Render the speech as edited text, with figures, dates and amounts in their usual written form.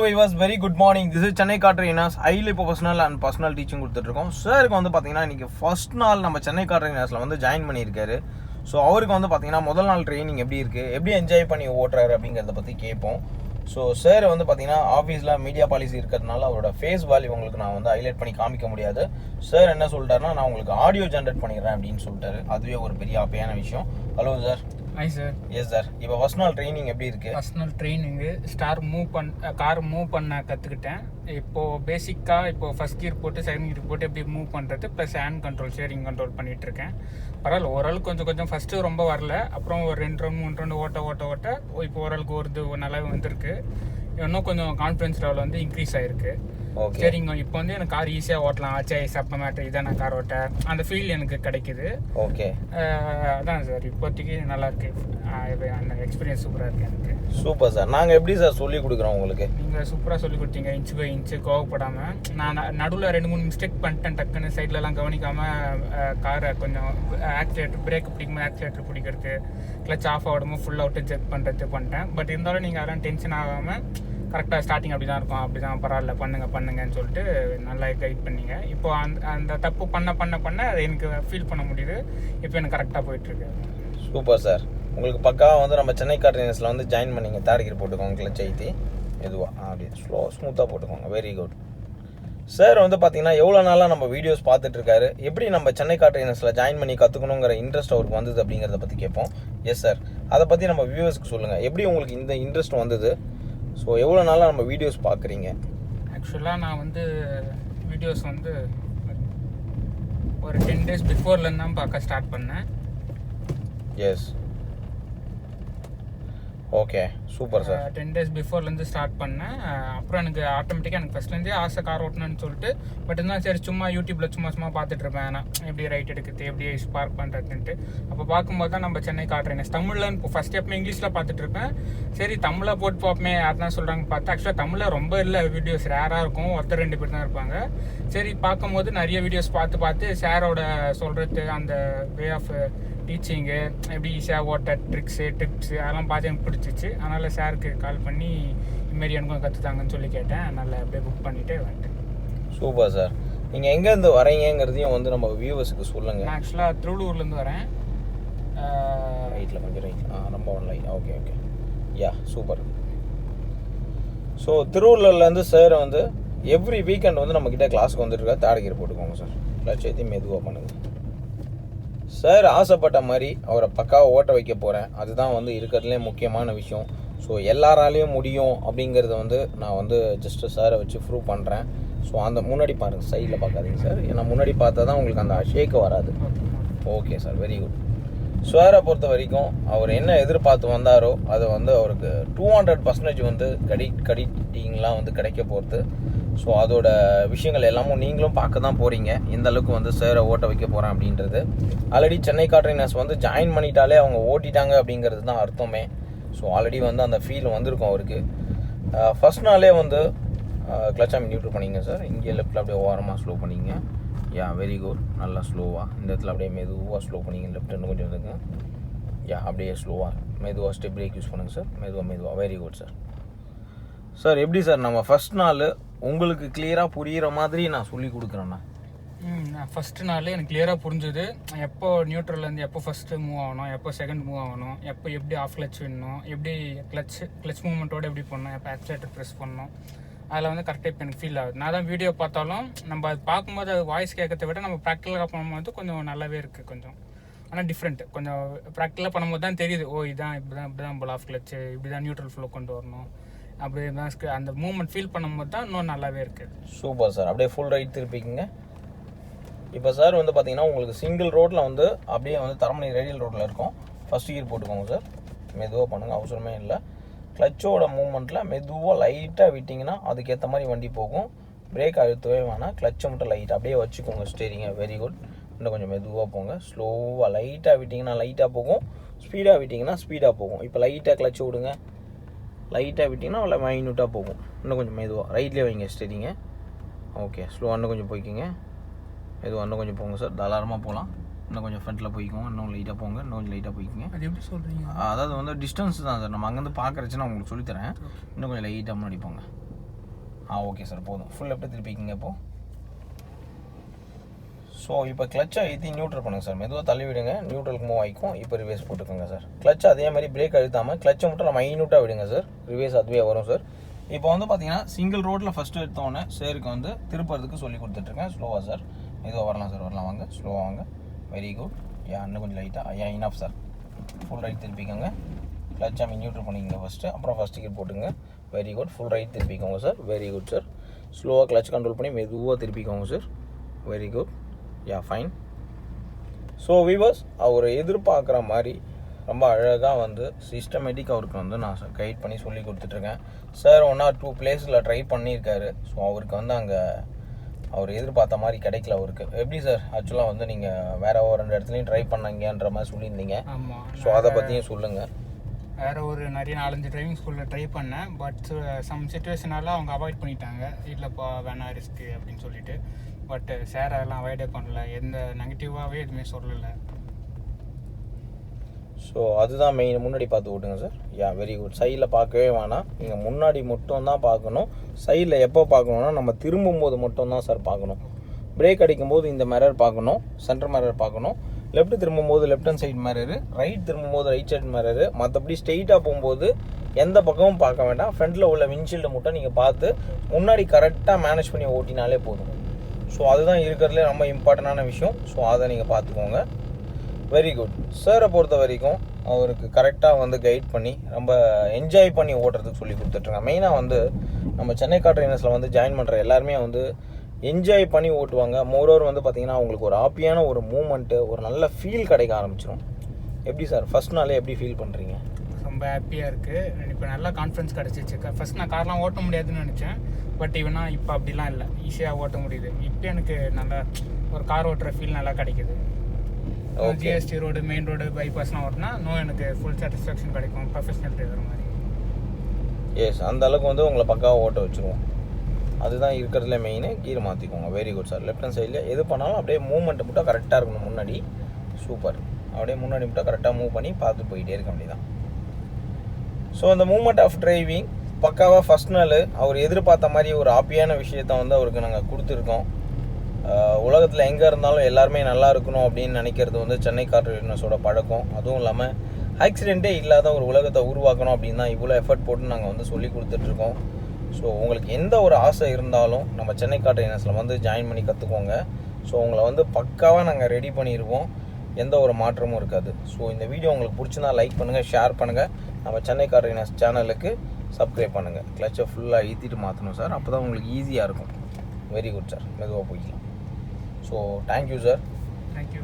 viewers, very good morning. This is Chennai car trainers, highly professional and personal teaching கொடுத்துட்ருக்கோம். சாருக்கு வந்து பார்த்தீங்கன்னா இன்றைக்கி ஃபர்ஸ்ட் நாள் நம்ம சென்னை கார் ட்ரைனர்ஸில் வந்து ஜாயின் பண்ணியிருக்காரு. ஸோ அவருக்கு வந்து பார்த்தீங்கன்னா முதல் நாள் ட்ரைனிங் எப்படி இருக்குது, எப்படி என்ஜாய் பண்ணி ஓட்டுறாரு அப்படிங்கிறத பற்றி கேட்போம். ஸோ சார் வந்து பார்த்தீங்கன்னா ஆஃபீஸில் மீடியா பாலிசி இருக்கிறதுனால அவரோட ஃபேஸ் வேல்யூ உங்களுக்கு நான் வந்து ஹைலைட் பண்ணி காமிக்க முடியாது. சார் என்ன சொல்லிட்டாருன்னா, நான் உங்களுக்கு ஆடியோ ஜென்ரேட் பண்ணிடுறேன் அப்படின்னு சொல்லிட்டாரு. அதுவே ஒரு பெரிய ஹாப்பியான விஷயம். Hello sir. Hi sir. Yes sir. இப்போ ஃபர்ஸ்ட் நாள் ட்ரைனிங் எப்படி இருக்குது? ஃபர்ஸ்ட் நாள் ட்ரைனிங்கு கார் மூவ் பண்ண கற்றுக்கிட்டேன். இப்போது பேசிக்காக ஃபர்ஸ்ட் கியர் போட்டு செகண்ட் கியர் போட்டு எப்படி மூவ் பண்ணுறது plus hand control, steering control பண்ணிகிட்ருக்கேன். பரவாயில்ல, ஓரளவுக்கு கொஞ்சம் ஃபஸ்ட்டு ரொம்ப வரல, அப்புறம் ஒரு 2 ரவுண்ட் 3 ரவுண்டு ஓட்ட இப்போ ஓரளவுக்கு ஒரு நல்லாவே வந்திருக்கு. இன்னும் கொஞ்சம் கான்ஃபிடன்ஸ் லெவல் வந்து இன்க்ரீஸ் ஆகிருக்கு. சரிங்க, இப்போ வந்து எனக்கு கார் ஈஸியாக ஓட்டலாம், ஆச்சே சப்ப மேட்டர் இதான் நான் கார் ஓட்ட அந்த ஃபீல் எனக்கு கிடைக்குது. ஓகே, அதான் சார் இப்போதைக்கு நல்லா இருக்கு. அந்த எக்ஸ்பீரியன்ஸ் சூப்பராக இருக்குது எனக்கு. Super sir. நாங்கள் எப்படி சார் சொல்லி கொடுக்குறோம் உங்களுக்கு? நீங்கள் சூப்பராக சொல்லி கொடுத்தீங்க, இன்ச்சு பை இன்ச்சு கோவப்படாமல். நான் நடுவில் 2-3 மிஸ்டேக் பண்ணிட்டேன், டக்குன்னு சைட்லலாம் கவனிக்காமல் காரை கொஞ்சம் ஆக்சிலேட்டர் பிரேக் பிடிக்கும்போது ஆக்சிலேட்டர் பிடிக்கிறது, கிளச் ஆஃப் ஆகிடுமோ ஃபுல் அவுட்டு செக் பண்ணிட்டேன். பட் இருந்தாலும் நீங்கள் அதெல்லாம் டென்ஷன் ஆகாமல் கரெக்டாக ஸ்டார்டிங் அப்படி தான் இருக்கும், அப்படி தான் பரவாயில்ல பண்ணுங்கன்னு சொல்லிட்டு நல்லா கைட் பண்ணீங்க. இப்போ அந்த தப்பு பண்ண அதை எனக்கு ஃபீல் பண்ண முடியுது. இப்போ எனக்கு கரெக்டாக போயிட்டுருக்கு. Super sir. உங்களுக்கு பக்காவாக வந்து நம்ம சென்னை கார் ட்ரைனர்ஸில் வந்து ஜாயின் பண்ணிங்க. தேர்ட் கியர் போட்டுக்கோங்க, கிளச் ஐத்தி எதுவாக அப்படி ஸ்மூத்தாக போட்டுக்கோங்க. Very good sir. வந்து பார்த்தீங்கன்னா எவ்வளோ நாளாக நம்ம வீடியோஸ் பார்த்துட்ருக்காரு, எப்படி நம்ம சென்னை கார் ட்ரைனர்ஸில் ஜாயின் பண்ணி கற்றுக்கணுங்கிற இன்ட்ரெஸ்ட் அவருக்கு வந்தது அப்படிங்கிறத பற்றி கேட்போம். எஸ் சார், அதை பற்றி நம்ம வியூவர்ஸ்க்கு சொல்லுங்கள், எப்படி உங்களுக்கு இந்த இன்ட்ரெஸ்ட் வந்தது? ஸோ எவ்வளோ நாளாக நம்ம வீடியோஸ் பார்க்குறீங்க? ஆக்சுவலாக நான் வந்து வீடியோஸ் வந்து ஒரு 10 days பிஃபோர்லேருந்து தான் பார்க்க ஸ்டார்ட் பண்ணேன். Yes, okay, super sir. 10 days பிஃபோர்லேருந்து ஸ்டார்ட் பண்ணேன். அப்புறம் எனக்கு ஆட்டோமேட்டிக்காக எனக்கு ஃபஸ்ட்லேருந்தே ஆசை கார் ஓட்டணும்னு சொல்லிட்டு. பட் இருந்தால் சரி சும்மா யூடியூப்பில் சும்மா பார்த்துட்டு இருப்பேன், நான் எப்படி ரைட் எடுக்குது, எப்படி ஸ்பார்க் பண்ணுறதுன்ட்டு. அப்போ பார்க்கும்போது தான் நம்ம சென்னை கார் ட்ரைனர்ஸ் தமிழில் ஃபஸ்ட் எப்போ இங்கிலீஷில் பார்த்துட்டு இருப்பேன். சரி தமிழில் போட்டு பார்ப்போமே யாருதான் சொல்கிறாங்க பார்த்தா, ஆக்சுவலாக தமிழில் ரொம்ப இல்லை, வீடியோஸ் ரேராக இருக்கும், 1-2 பேர் தான் இருப்பாங்க. சரி பார்க்கும்போது நிறைய வீடியோஸ் பார்த்து சாரோட சொல்கிறது, அந்த வே ஆஃப் டீச்சிங்கு, எப்படி ஈஸியாக ஓட்ட டிப்ஸு அதெல்லாம் பார்த்து எனக்கு பிடிச்சிச்சு. அதனால் சாருக்கு கால் பண்ணி இதுமாரி எனக்கும் கற்றுத்தாங்கன்னு சொல்லி கேட்டேன். அதனால் அப்படியே புக் பண்ணிவிட்டு வந்துட்டேன். Super sir. நீங்கள் எங்கேருந்து வரீங்கிறதையும் வந்து நம்ம வியூவர்ஸுக்கு சொல்லுங்கள். நான் ஆக்சுவலாக திருவள்ளூர்லேருந்து வரேன். ரைட்டில் கொஞ்சம் ரைட், ரொம்ப லைட். ஓகே, யா, சூப்பர். ஸோ திருவள்ளூர்லேருந்து சார் வந்து எவ்ரி வீக்கெண்ட் வந்து நம்மக்கிட்ட கிளாஸுக்கு வந்துட்டு தேர்ட் கியர் போட்டுக்கோங்க சார். கிளச் ஏற்றி மெதுவாக பண்ணுங்கள். சார் ஆசைப்பட்ட மாதிரி அவரை பக்காவாக ஓட்ட வைக்க போகிறேன். அதுதான் வந்து இருக்கிறதுலே முக்கியமான விஷயம். ஸோ எல்லாராலையும் முடியும் அப்படிங்கிறத வந்து நான் வந்து ஜஸ்ட்டு சாரை வச்சு ப்ரூவ் பண்ணுறேன். ஸோ அந்த முன்னாடி பாருங்கள், சைடில் பார்க்காதீங்க சார், ஏன்னா முன்னாடி பார்த்தா தான் உங்களுக்கு அந்த ஷேக்கு வராது. Okay sir, very good. சாரை பொறுத்த வரைக்கும் அவர் என்ன எதிர்பார்த்து வந்தாரோ அதை வந்து அவருக்கு 200% வந்து கடிட்டிங்லாம் வந்து கிடைக்க போகிறது. ஸோ அதோட விஷயங்கள் எல்லாமும் நீங்களும் பார்க்க தான் போகிறீங்க, எந்த அளவுக்கு வந்து சாரை ஓட்ட வைக்க போகிறேன் அப்படின்றது. ஆல்ரெடி சென்னை கார் ட்ரைனர்ஸ் வந்து ஜாயின் பண்ணிட்டாலே அவங்க ஓட்டிட்டாங்க அப்படிங்கிறது தான் அர்த்தமே. ஸோ ஆல்ரெடி வந்து அந்த ஃபீல் வந்திருக்கும் அவருக்கு. ஃபர்ஸ்ட் நாளே வந்து கிளச்சாமி நியூட்ரல் பண்ணிங்க சார். இங்கே லெஃப்ட்டில் அப்படியே ஓரமாக ஸ்லோ பண்ணிங்க. யா, வெரி குட். நல்லா ஸ்லோவாக இந்த இடத்துல அப்படியே மெதுவாக ஸ்லோ பண்ணிங்க. லெஃப்ட் இன்னும் கொஞ்சம் வந்துங்க. யா, அப்படியே ஸ்லோவாக மெதுவாக ஸ்டெப் பிரேக் யூஸ் பண்ணுங்கள் சார். மெதுவாக. Very good sir. சார் எப்படி சார் நம்ம ஃபர்ஸ்ட் நாள் உங்களுக்கு கிளியராக புரிகிற மாதிரி நான் சொல்லி கொடுக்குறேண்ணா? ஃபஸ்ட்டு நாள் எனக்கு கிளியராக புரிஞ்சுது. எப்போ நியூட்ரல்லேருந்து எப்போ ஃபஸ்ட்டு மூவ் ஆகணும், எப்போ செகண்ட் மூவ் ஆகணும், எப்போ எப்படி ஆஃப் கிளச் விடணும், எப்படி கிளச் மூவ்மெண்ட்டோடு எப்படி பண்ணணும், எப்போ ஆக்சிலேட்டர் ப்ரெஸ் பண்ணணும், அதில் வந்து கரெக்டாக இப்போ எனக்கு ஃபீல் ஆகுது. நான் தான் வீடியோ பார்த்தாலும் நம்ம அது பார்க்கும்போது அது வாய்ஸ் கேட்கறத விட நம்ம ப்ராக்டிக்கலாக பண்ணும்போது கொஞ்சம் நல்லாவே இருக்குது கொஞ்சம். ஆனால் டிஃப்ரெண்ட்டு கொஞ்சம் ப்ராக்டிக்கலாக பண்ணும்போது தான் தெரியுது, ஓ இதான் இப்படி தான் போல் ஆஃப் கிளச்சு, இப்படி தான் நியூட்ரல் ஃப்ளோ கொண்டு வரணும், அப்படி தான் அந்த மூவ்மெண்ட் ஃபீல் பண்ணும்போது தான் இன்னும் நல்லாவே இருக்குது. Super sir. அப்படியே ஃபுல் ரைட் திருப்பிக்குங்க. இப்போ சார் வந்து பார்த்தீங்கன்னா உங்களுக்கு சிங்கிள் ரோட்டில் வந்து அப்படியே வந்து தரமணி ரேடியல் ரோட்டில் இருக்கும். ஃபஸ்ட் கியர் போட்டுக்கோங்க சார். மெதுவாக பண்ணுங்கள், அவசரமே இல்லை. கிளச்சோட மூவ்மெண்ட்டில் மெதுவாக லைட்டாக விட்டிங்கன்னா அதுக்கேற்ற மாதிரி வண்டி போகும். பிரேக் அழுத்தவே வேணாம், கிளச்சை மட்டும் லைட்டாக அப்படியே வச்சுக்கோங்க ஸ்டீரிங்கை. Very good. இன்னும் கொஞ்சம் மெதுவாக போங்க. ஸ்லோவாக லைட்டாக விட்டிங்கன்னா லைட்டாக போகும், ஸ்பீடாக விட்டிங்கன்னா ஸ்பீடாக போகும். இப்போ லைட்டாக கிளச்சு விடுங்க, லைட்டாக விட்டிங்கன்னா அவ்வளோ மைன்யூட்டாக போகும். இன்னும் கொஞ்சம் மெதுவாக ரைட்லேயே வைங்க ஸ்டீரிங்க. ஓகே, ஸ்லோவாக இன்னும் கொஞ்சம் போய்க்கிங்க. மெதுவாக இன்னும் கொஞ்சம் போங்க சார், தாராளமாக போகலாம். இன்னும் கொஞ்சம் ஃப்ரண்ட்டில் போய்க்குவோம், இன்னும் லைட்டாக போங்க, இன்னும் கொஞ்சம் லைட்டாக போய்க்குங்க. அது எப்படி சொல்கிறீங்க? அதாவது வந்து டிஸ்டன்ஸ் தான் சார், நம்ம அங்கேருந்து பார்க்குறச்சுன்னா உங்களுக்கு சொல்லித்தரேன். இன்னும் கொஞ்சம் லைட்டாக முன்னாடி போங்க. ஓகே சார் போதும். ஃபுல் லெஃப்ட்டு திருப்பிக்கிங்க இப்போது. ஸோ இப்போ கிளச்சை ஏற்றி நியூட்ரல் பண்ணுங்கள் சார். மெதுவாக தள்ளி விடுங்க, நியூட்ரலுக்கு மூவ் ஆகிக்கும். இப்போ ரிவேஸ் போட்டுக்கோங்க சார். கிளச்சை அதே மாதிரி பிரேக் அழுத்தாமல் கிளச்சை மட்டும் நம்ம மைன்யூட்டாக விடுங்க சார். ரிவேஸ் அதுவே வரும் சார். இப்போ வந்து பார்த்தீங்கன்னா சிங்கிள் ரோட்டில் ஃபஸ்ட்டு எடுத்தோடனே சேருக்கு வந்து திருப்பறதுக்கு சொல்லி கொடுத்துட்ருக்கேன். ஸ்லோவாக சார், மெதுவாக வரலாம் சார், வரலாம் வாங்க, ஸ்லோவாக வாங்க. Very good. இன்னும் கொஞ்சம் லைட்டாக இனஃப் சார். ஃபுல் ரைட் திருப்பிக்கோங்க. கிளச்சை நியூட்ரல் பண்ணிக்கோங்க ஃபஸ்ட்டு, அப்புறம் ஃபஸ்ட் கியர் போட்டுங்க. Very good. ஃபுல் ரைட் திருப்பிக்கோங்க சார். Very good sir. ஸ்லோவாக கிளச் கண்ட்ரோல் பண்ணி மெதுவாக திருப்பிக்கோங்க sir. Very good. Fine. So viewers, அவர் எதிர்பார்க்குற மாதிரி ரொம்ப அழகாக வந்து சிஸ்டமேட்டிக் அவருக்கு வந்து நான் கைட் பண்ணி சொல்லி கொடுத்துட்ருக்கேன். சார் 1 or 2 பிளேஸில் ட்ரை பண்ணியிருக்காரு. ஸோ அவருக்கு வந்து அங்கே அவர் எதிர்பார்த்த மாதிரி கிடைக்கல அவருக்கு. எப்படி சார் ஆக்சுவலாக வந்து நீங்கள் வேறு ஒரு 2 இடத்துலையும் ட்ரை பண்ணாங்கன்ற மாதிரி சொல்லியிருந்தீங்க. ஆமாம். ஸோ அதை பற்றியும் சொல்லுங்கள். வேறு ஒரு நிறைய 4-5 டிரைவிங் ஸ்கூலில் ட்ரை பண்ணேன். பட் சம் சுச்சுவேஷனால அவங்க அவாய்ட் பண்ணிட்டாங்க. இல்லைப்பா வேணா ரிஸ்க்கு அப்படின்னு சொல்லிட்டு. பட் சார் அதெல்லாம் அவாய்டே பண்ணல, எந்த நெகட்டிவாகவே எதுவுமே சொல்லலை. ஸோ அதுதான் மெயின். முன்னாடி பார்த்து ஓட்டுங்க சார். Very good. சைடில் பார்க்கவே வேணாம், நீங்கள் முன்னாடி மட்டும் தான் பார்க்கணும். சைடில் எப்போ பார்க்கணுன்னா நம்ம திரும்பும்போது மட்டும்தான் சார் பார்க்கணும். பிரேக் அடிக்கும்போது இந்த மிரர் பார்க்கணும், சென்டர் மிரர் பார்க்கணும். லெஃப்ட் திரும்பும்போது left hand side mirror, right திரும்பும்போது ரைட் சைடு மிரரு. மற்றபடி ஸ்ட்ரெயிட்டாக போகும்போது எந்த பக்கமும் பார்க்க வேண்டாம். ஃப்ரண்ட்டில் உள்ள விண்ட்ஷீல்டை மட்டும் நீங்கள் பார்த்து முன்னாடி கரெக்டாக மேனேஜ் பண்ணி ஓட்டினாலே போதும். ஸோ அதுதான் இருக்கிறதுலே ரொம்ப இம்பார்ட்டண்டான விஷயம். ஸோ அதை நீங்கள் பார்த்துக்கோங்க. Very good. சாரை பொறுத்த வரைக்கும் அவருக்கு கரெக்டாக வந்து கைட் பண்ணி ரொம்ப என்ஜாய் பண்ணி ஓட்டுறதுக்கு சொல்லி கொடுத்துட்ருக்கேன். மெயினாக வந்து நம்ம சென்னை கார் ட்ரைனர்ஸில் வந்து ஜாயின் பண்ணுற எல்லாருமே வந்து என்ஜாய் பண்ணி ஓட்டுவாங்க. மோரோவர் வந்து பார்த்திங்கன்னா அவங்களுக்கு ஒரு ஹாப்பியான ஒரு மூமெண்ட்டு, ஒரு நல்ல ஃபீல் கிடைக்க ஆரம்பிச்சிடும். எப்படி சார் ஃபஸ்ட் நாளே எப்படி ஃபீல் பண்ணுறீங்க? ரொம்ப ஹாப்பியாக இருக்குது. இப்போ நல்லா கான்ஃபிடன்ஸ் கிடச்சிச்சு. ஃபஸ்ட் நான் கார்லாம் ஓட்ட முடியாதுன்னு நினச்சேன். பட் இவனா இப்போ அப்படிலாம் இல்லை, ஈஸியாக ஓட்ட முடியுது. இப்போ எனக்கு நல்லா ஒரு கார் ஓட்டுற ஃபீல் நல்லா கிடைக்குது. ஜிஎஸ்டி ரோடு, மெயின் ரோடு, பைபாஸ்லாம் ஓட்டினா எனக்கு ஃபுல் சாட்டிஸ்ஃபேக்ஷன் கிடைக்கும், ப்ரொஃபஷனல் டிரைவர் மாதிரி. எஸ், அந்த அளவுக்கு வந்து உங்களை பக்காவாக ஓட்ட வச்சுருவோம். அதுதான் இருக்கிறதுல மெயின். கீர் மாற்றிக்கோங்க. Very good sir. Left hand சைடில் எது பண்ணாலும் அப்படியே மூவ்மெண்ட்டு மட்டும் கரெக்டாக இருக்கணும் முன்னாடி. சூப்பர். அப்படியே முன்னாடி மட்டும் கரெக்டாக மூவ் பண்ணி பார்த்து போயிட்டே இருக்க வேண்டியதான். ஸோ அந்த மூமெண்ட் ஆஃப் டிரைவிங் பக்காவாக ஃபஸ்ட் நாள் அவர் எதிர்பார்த்த மாதிரி ஒரு ஹாப்பியான விஷயத்த வந்து அவருக்கு நாங்கள் கொடுத்துருக்கோம். உலகத்தில் எங்கே இருந்தாலும் எல்லாருமே நல்லா இருக்கணும் அப்படின்னு நினைக்கிறது வந்து சென்னை கார் ட்ரைனர்ஸோட பழக்கம். அதுவும் இல்லாமல் ஆக்சிடெண்ட்டே இல்லாத ஒரு உலகத்தை உருவாக்கணும் அப்படின்னு தான் இவ்வளோ எஃபர்ட் போட்டு நாங்கள் வந்து சொல்லி கொடுத்துட்ருக்கோம். ஸோ உங்களுக்கு எந்த ஒரு ஆசை இருந்தாலும் நம்ம சென்னை கார் ட்ரைனர்ஸில் வந்து ஜாயின் பண்ணி கற்றுக்கோங்க. ஸோ உங்களை வந்து பக்காவாக நாங்கள் ரெடி பண்ணிடுவோம், எந்த ஒரு மாற்றமும் இருக்காது. ஸோ இந்த வீடியோ உங்களுக்கு பிடிச்சிருந்தா லைக் பண்ணுங்கள், ஷேர் பண்ணுங்கள். நம்ம சென்னை கார் ட்ரைனர்ஸ் சேனலுக்கு சப்ஸ்கிரைப் பண்ணுங்கள். கிளச்சை ஃபுல்லாக ஏற்றிட்டு மாற்றணும் சார், அப்போ தான் உங்களுக்கு ஈஸியாக இருக்கும். Very good sir. மெதுவாக போய்க்கலாம். So thank you sir. தேங்க்யூ.